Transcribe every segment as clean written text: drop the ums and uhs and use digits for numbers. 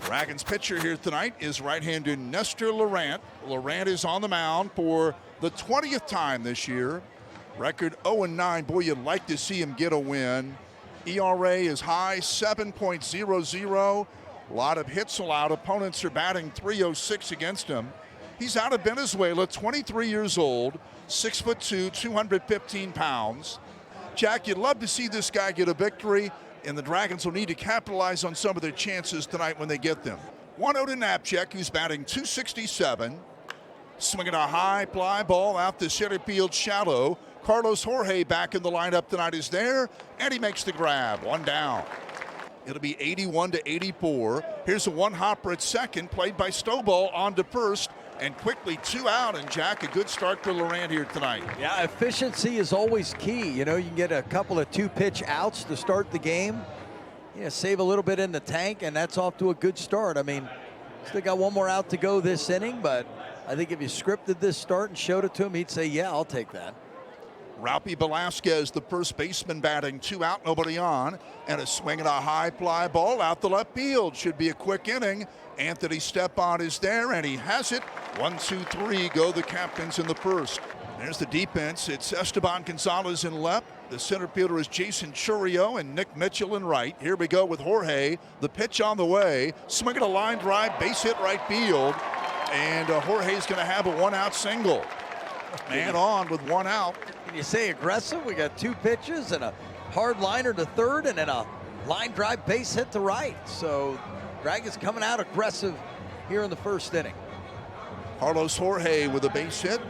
Dragons pitcher here tonight is right-handed Nestor Laurent. Laurent is on the mound for the 20th time this year. Record 0-9. Boy, you'd like to see him get a win. ERA is high, 7.00. A lot of hits allowed. Opponents are batting .306 against him. He's out of Venezuela, 23 years old, 6'2", 215 pounds. Jack, you'd love to see this guy get a victory, and the Dragons will need to capitalize on some of their chances tonight when they get them. 1-0 to Knapczyk, who's batting .267. Swinging a high fly ball out the center field shallow. Carlos Jorge back in the lineup tonight is there, and he makes the grab. One down. It'll be 81-84. Here's a one-hopper at second, played by Stovall on to first, and quickly 2 out. And Jack, a good start for Laurent here tonight. Yeah, efficiency is always key. You know, you can get a couple of 2-pitch outs to start the game. Yeah, save a little bit in the tank, and that's off to a good start. I mean, still got one more out to go this inning, but I think if you scripted this start and showed it to him, he'd say, yeah, I'll take that. Ralphie Velasquez, the first baseman, batting 2 out, nobody on, and a swing and a high fly ball out the left field. Should be a quick inning. Anthony Stepan is there, and he has it. 1, 2, 3 go the captains in the first. There's the defense. It's Esteban Gonzalez in left. The center fielder is Jason Churio and Nick Mitchell in right. Here we go with Jorge. The pitch on the way. Swinging a line drive, base hit right field. And Jorge's going to have a 1-out single. Man on with 1 out. Can you say aggressive? We got 2 pitches and a hard liner to third and then a line drive base hit to right. So Dragons coming out aggressive here in the first inning. Carlos Jorge with a base hit.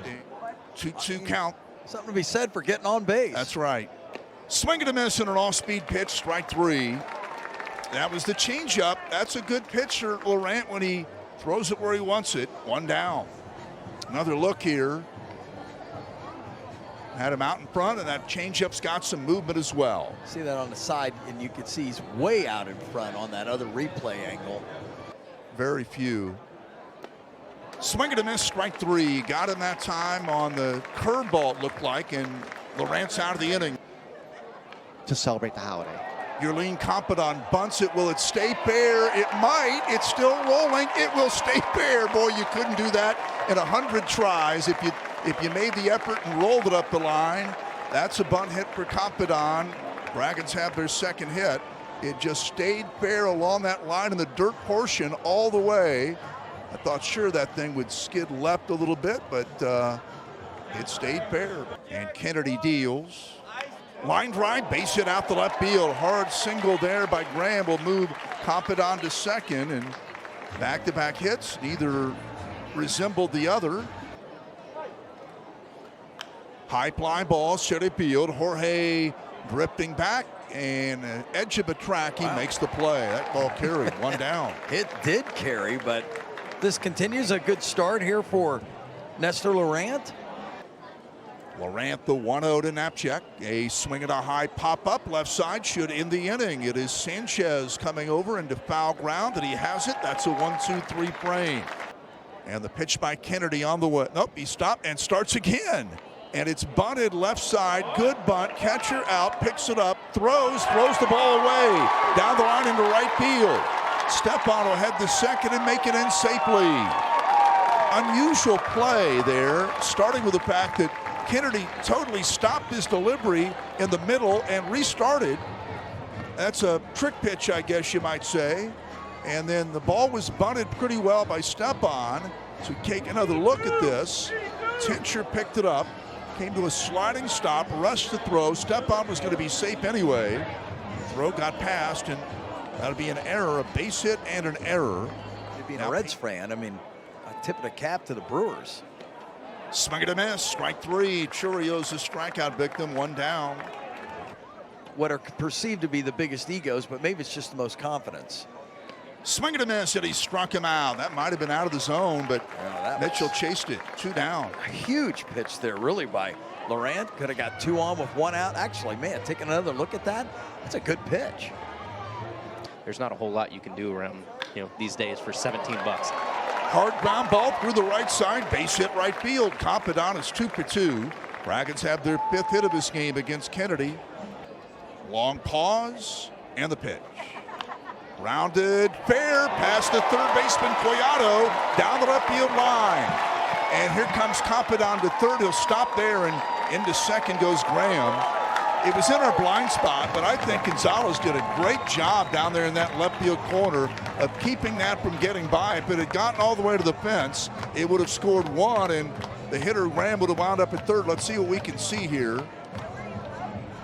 2-2 count. Something to be said for getting on base. That's right. Swing and a miss and an off-speed pitch, strike 3. That was the changeup. That's a good pitcher, Laurent, when he throws it where he wants it. 1 down. Another look here. Had him out in front, and that changeup's got some movement as well. See that on the side, and you can see he's way out in front on that other replay angle. Very few. Swing and a miss, strike 3. Got him that time on the curveball, it looked like, and Laurent's out of the inning. To celebrate the holiday. Yerlin Compadon bunts it. Will it stay fair? It might. It's still rolling. It will stay fair. Boy, you couldn't do that in 100 tries if you made the effort and rolled it up the line. That's a bunt hit for Compadon. Dragons have their second hit. It just stayed fair along that line in the dirt portion all the way. I thought sure that thing would skid left a little bit, but it stayed fair. And Kennedy deals. Line drive, base hit out the left field. Hard single there by Graham will move Compadon to second, and back-to-back hits. Neither resembled the other. High fly ball, center field. Jorge drifting back, and edge of a track, he makes the play. That ball carried. 1 down. It did carry, but this continues a good start here for Nestor Laurent. Laurent, the 1-0 to Knapczyk. A swing and a high pop-up left side should end the inning. It is Sanchez coming over into foul ground, and he has it. That's a 1-2-3 frame. And the pitch by Kennedy on the way. Nope, he stopped and starts again. And it's bunted left side. Good bunt. Catcher out, picks it up, throws the ball away. Down the line into right field. Stepan will head to second and make it in safely. Unusual play there, starting with the fact that Kennedy totally stopped his delivery in the middle and restarted. That's a trick pitch, I guess you might say. And then the ball was bunted pretty well by Stepan. So take another look at this. Tincher picked it up, came to a sliding stop, rushed the throw. Stepan was going to be safe anyway. Throw got past, and that'll be an error, a base hit and an error. Being a Reds fan, I mean, I tip of the cap to the Brewers. Swing and a miss, strike 3. Churio's a strikeout victim, 1 down. What are perceived to be the biggest egos, but maybe it's just the most confidence. Swing and a miss, and he struck him out. That might have been out of the zone, but Mitchell chased it. 2 down. A huge pitch there, really, by Laurent. Could have got 2 on with 1 out. Actually, man, taking another look at that, that's a good pitch. There's not a whole lot you can do around, these days for 17 bucks. Hard ground ball through the right side, base hit right field. Compadon is 2 for 2. Dragons have their 5th hit of this game against Kennedy. Long pause, and the pitch. Rounded fair past the third baseman Collado down the left field line. And here comes Compadon to third. He'll stop there, and into second goes Graham. It was in our blind spot, but I think Gonzalez did a great job down there in that left field corner of keeping that from getting by. If it had gotten all the way to the fence, it would have scored one, and the hitter Graham would have wound up at third. Let's see what we can see here.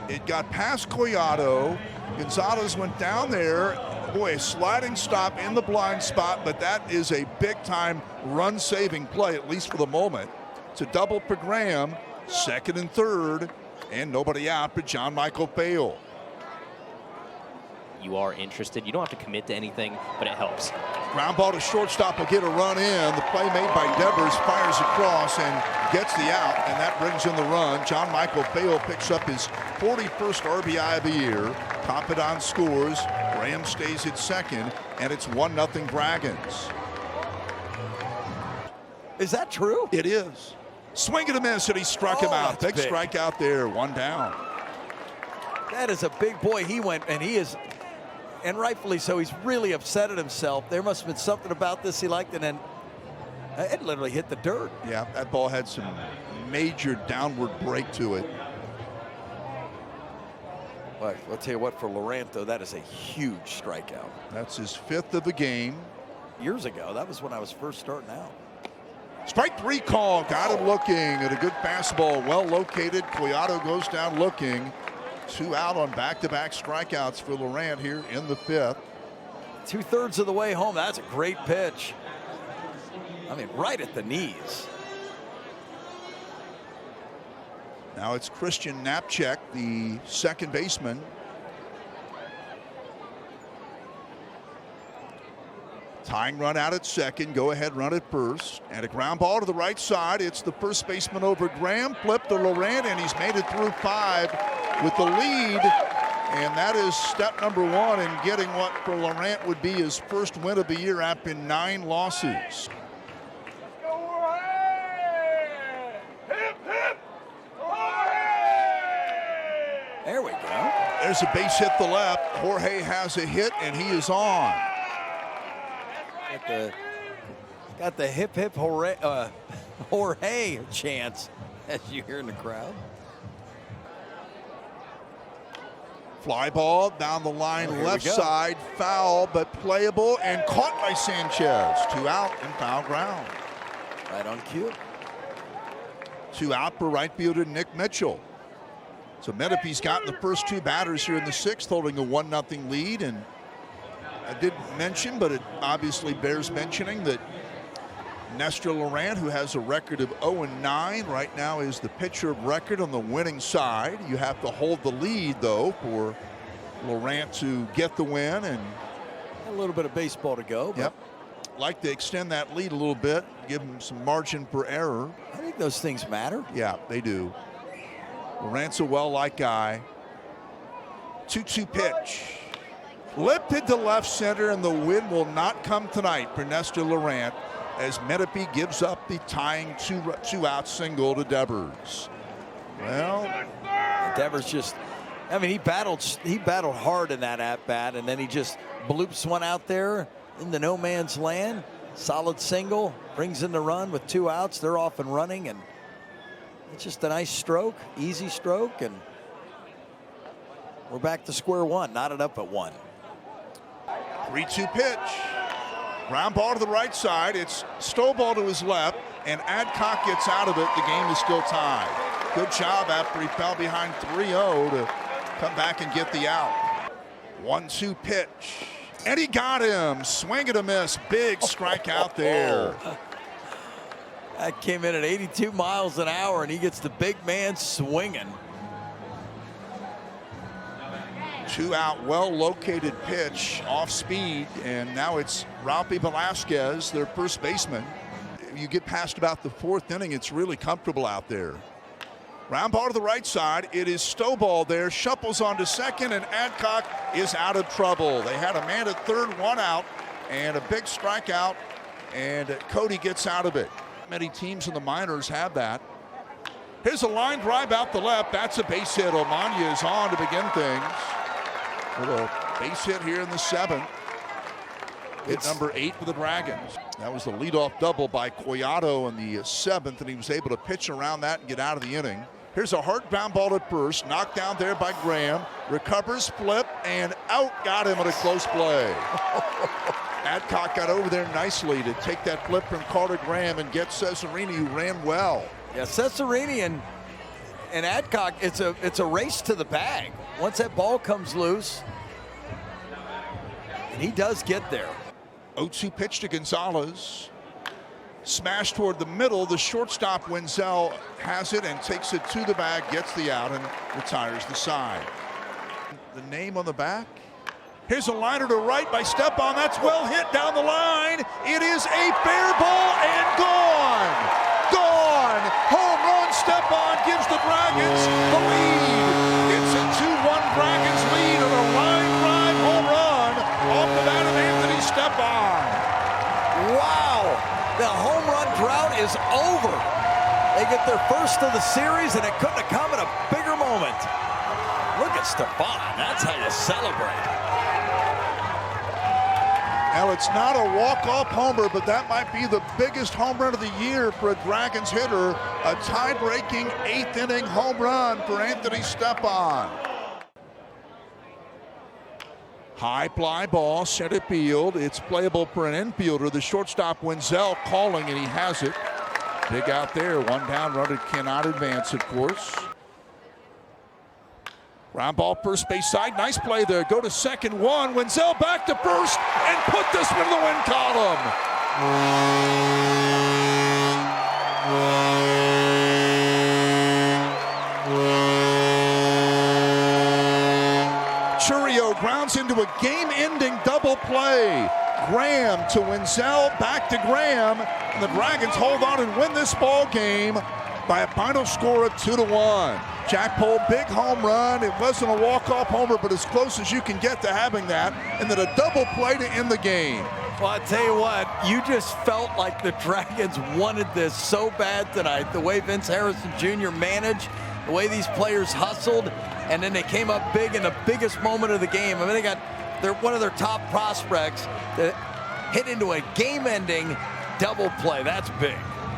It got past Collado. Gonzalez went down there. Boy, a sliding stop in the blind spot, but that is a big-time run-saving play, at least for the moment. It's a double for Graham, second and third, and nobody out but John Michael Bale. You are interested. You don't have to commit to anything, but it helps. Ground ball to shortstop will get a run in. The play made by Devers fires across and gets the out, and that brings in the run. John Michael Bale picks up his 41st RBI of the year. Compadon scores. Graham stays at second, and it's 1-0 Dragons. Is that true? It is. Swing and a miss, and he struck him out. Big strikeout there, one down. That is a big boy. He went, and he is, and rightfully so, he's really upset at himself. There must have been something about this he liked, and then it literally hit the dirt. Yeah, that ball had some major downward break to it. Well, I'll tell you what, for Laurent, though, that is a huge strikeout. That's his 5th of the game. Years ago, that was when I was first starting out. Strike 3 call, got him looking at a good fastball, well located. Collado goes down looking. 2 out on back-to-back strikeouts for Laurent here in the 5th. 2/3 of the way home. That's a great pitch. I mean, right at the knees. Now it's Christian Knapczyk, the second baseman. Tying run out at second, go ahead run at first, and a ground ball to the right side. It's the first baseman over Graham, flip to Laurent, and he's made it through 5 with the lead, and that is step number 1 in getting what for Laurent would be his first win of the year after 9 losses. There we go. There's a base hit to the left. Jorge has a hit, and he is on. Got the hip hip hooray, Jorge chants, as you hear in the crowd. Fly ball down the line, left side, foul, but playable and caught by Sanchez. 2 out and foul ground. Right on cue. 2 out for right fielder Nick Mitchell. So Medepi's gotten the first 2 batters here in the 6th, holding a 1-0 lead. And I did mention, but it obviously bears mentioning, that Nestor Laurent, who has a record of 0-9, right now is the pitcher of record on the winning side. You have to hold the lead, though, for Laurent to get the win. And a little bit of baseball to go. Yep. Like to extend that lead a little bit, give him some margin for error. I think those things matter. Yeah, they do. Laurent's a well-liked guy. 2-2 pitch. Lifted to left center, and the win will not come tonight for Nestor Laurent as Medepi gives up the tying two-out single to Devers. Well, Devers just, I mean, he battled hard in that at-bat, and then he just bloops one out there in the no man's land. Solid single, brings in the run with 2 outs. They're off and running, and it's just a nice stroke, easy stroke, and we're back to square one, knotted up at 1. 3-2 pitch. Ground ball to the right side. It's Stovall to his left, and Adcock gets out of it. The game is still tied. Good job after he fell behind 3-0 to come back and get the out. 1-2 pitch. And he got him. Swing and a miss. Big strikeout there. That came in at 82 miles an hour, and he gets the big man swinging. 2 out, well-located pitch, off speed, and now it's Ralphie Velasquez, their first baseman. You get past about the 4th inning, it's really comfortable out there. Round ball to the right side. It is Stovall there, shuffles onto second, and Adcock is out of trouble. They had a man at third, 1 out, and a big strikeout, and Cody gets out of it. Many teams in the minors have that. Here's a line drive out the left. That's a base hit. Omania is on to begin things. With a base hit here in the 7th. Hit number 8 for the Dragons. That was the leadoff double by Collado in the 7th, and he was able to pitch around that and get out of the inning. Here's a hard ground ball at first, knocked down there by Graham. Recovers, flip, and out. Got him at a close play. Adcock got over there nicely to take that flip from Carter Graham and get Cesarini, who ran well. Yeah, Cesarini and Adcock, it's a race to the bag. Once that ball comes loose, and he does get there. 0-2 pitch to Gonzalez. Smash toward the middle. The shortstop Wenzel has it and takes it to the bag, gets the out, and retires the side. The name on the back. Here's a liner to right by Stepan. That's well hit down the line. It is a fair ball and gone. Gone. Home run. Stepan gives the Dragons the lead. It's a 2-1 Dragons lead on a line drive home run off the bat of Anthony Stepan. Wow. The home run drought is over. They get their first of the series, and it couldn't have come at a bigger moment. Look at Stepan. That's how you celebrate. Now, it's not a walk-off homer, but that might be the biggest home run of the year for a Dragons hitter. A tie-breaking 8th-inning home run for Anthony Stepan. High fly ball, center field. It's playable for an infielder. The shortstop Wenzel calling, and he has it. Big out there. One down, runner cannot advance, of course. Ground ball, first base side. Nice play there. Go to second, one. Wenzel back to first and put this one in the win column. Churio grounds into a game-ending double play. Graham to Wenzel, back to Graham, and the Dragons hold on and win this ball game by a final score of 2-1. Jack Pohl, big home run. It wasn't a walk-off homer, but as close as you can get to having that, and then a double play to end the game. Well, I tell you what, you just felt like the Dragons wanted this so bad tonight. The way Vince Harrison Jr. managed, the way these players hustled, and then they came up big in the biggest moment of the game. I mean, they're one of their top prospects that hit into a game-ending double play. That's big.